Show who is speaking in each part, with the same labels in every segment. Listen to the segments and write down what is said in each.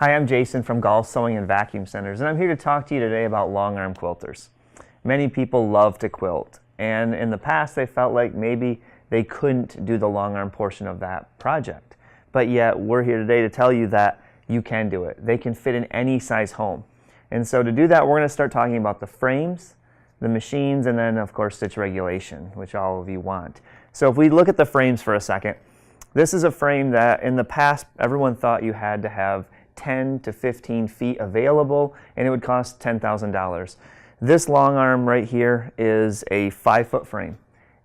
Speaker 1: Hi, I'm Jason from Gall Sewing and Vacuum Centers, and I'm here to talk to you today about long arm quilters. Many people love to quilt, and in the past they felt like maybe they couldn't do the long arm portion of that project. But yet we're here today to tell you that you can do it. They can fit in any size home. And so to do that, we're going to start talking about the frames, the machines, and then of course stitch regulation, which all of you want. So if we look at the frames for a second, this is a frame that in the past everyone thought you had to have 10 to 15 feet available, and it would cost $10,000. This long arm right here is a 5-foot frame.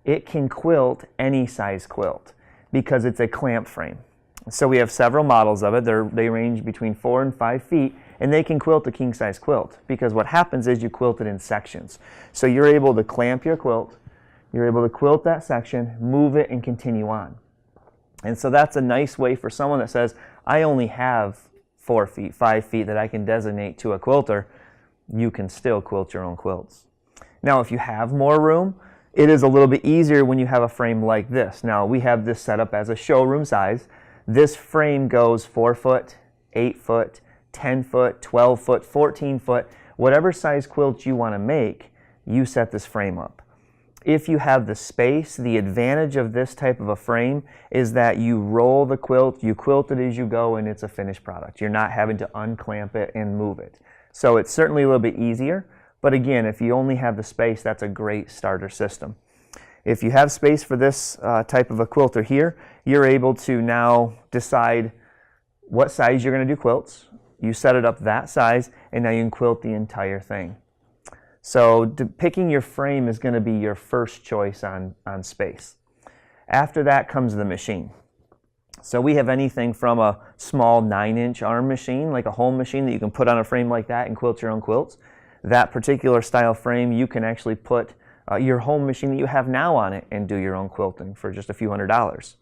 Speaker 1: It can quilt any size quilt because it's a clamp frame. So we have several models of it. They range between 4 and 5 feet, and they can quilt a king size quilt because what happens is you quilt it in sections. So you're able to clamp your quilt, you're able to quilt that section, move it, and continue on. And so that's a nice way for someone that says, I only have 4 feet, 5 feet that I can designate to a quilter. You can still quilt your own quilts. Now if you have more room, it is a little bit easier when you have a frame like this. Now we have this set up as a showroom size. This frame goes 4 foot, 8 foot, 10 foot, 12 foot, 14 foot, whatever size quilt you want to make, you set this frame up. If you have the space, the advantage of this type of a frame is that you roll the quilt, you quilt it as you go, and it's a finished product. You're not having to unclamp it and move it. So it's certainly a little bit easier, but again, if you only have the space, that's a great starter system. If you have space for this type of a quilter here, you're able to now decide what size you're going to do quilts. You set it up that size, and now you can quilt the entire thing. So picking your frame is going to be your first choice on space. After that comes the machine. So we have anything from a small 9-inch arm machine, like a home machine that you can put on a frame like that and quilt your own quilts. That particular style frame, you can actually put your home machine that you have now on it and do your own quilting for just a few $100s.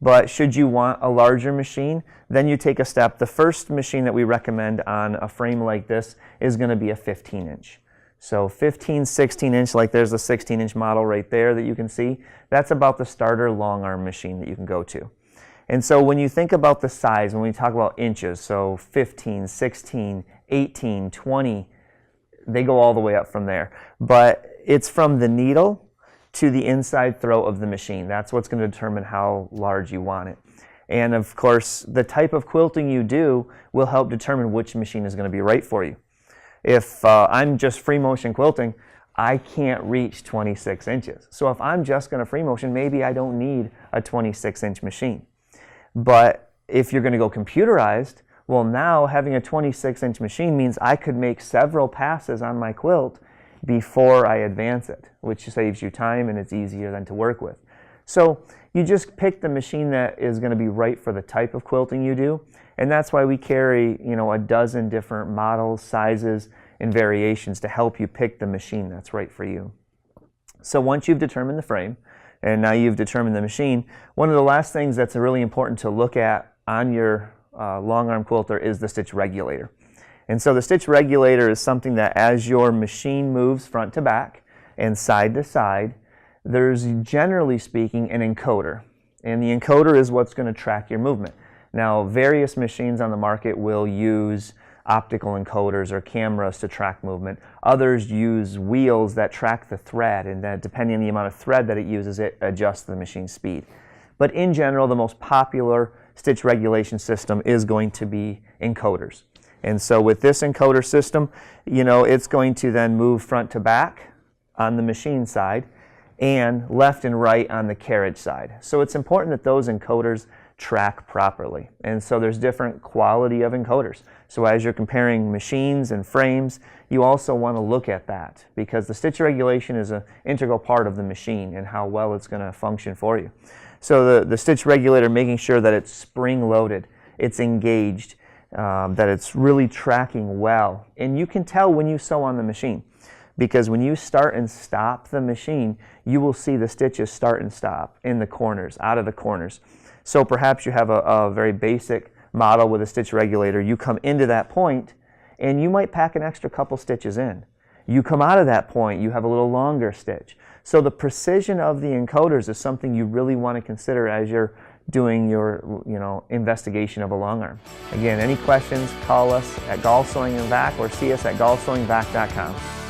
Speaker 1: But should you want a larger machine, then you take a step. The first machine that we recommend on a frame like this is going to be a 15-inch. So 15, 16-inch, like there's a 16-inch model right there that you can see. That's about the starter long arm machine that you can go to. And so when you think about the size, when we talk about inches, so 15, 16, 18, 20, they go all the way up from there. But it's from the needle to the inside throat of the machine. That's what's going to determine how large you want it. And of course, the type of quilting you do will help determine which machine is going to be right for you. If I'm just free motion quilting, I can't reach 26 inches. So if I'm just going to free motion, maybe I don't need a 26-inch machine. But if you're going to go computerized, well, now having a 26-inch machine means I could make several passes on my quilt before I advance it, which saves you time and it's easier then to work with. So you just pick the machine that is going to be right for the type of quilting you do, and that's why we carry, a dozen different models, sizes, and variations to help you pick the machine that's right for you. So once you've determined the frame, and now you've determined the machine, one of the last things that's really important to look at on your long arm quilter is the stitch regulator. And so the stitch regulator is something that as your machine moves front to back and side to side, there's generally speaking an encoder. And the encoder is what's going to track your movement. Now, various machines on the market will use optical encoders or cameras to track movement. Others use wheels that track the thread, and that depending on the amount of thread that it uses, it adjusts the machine speed. But in general, the most popular stitch regulation system is going to be encoders. And so with this encoder system, it's going to then move front to back on the machine side and left and right on the carriage side. So it's important that those encoders track properly. And so there's different quality of encoders. So as you're comparing machines and frames, you also want to look at that because the stitch regulation is an integral part of the machine and how well it's going to function for you. So the stitch regulator, making sure that it's spring loaded, it's engaged, that it's really tracking well. And you can tell when you sew on the machine because when you start and stop the machine, you will see the stitches start and stop in the corners, out of the corners. So perhaps you have a very basic model with a stitch regulator. You come into that point and you might pack an extra couple stitches in. You come out of that point, you have a little longer stitch. So the precision of the encoders is something you really want to consider as you're doing your investigation of a long arm. Again, any questions, call us at Gall Sewing and Vac or see us at gallsewingvac.com.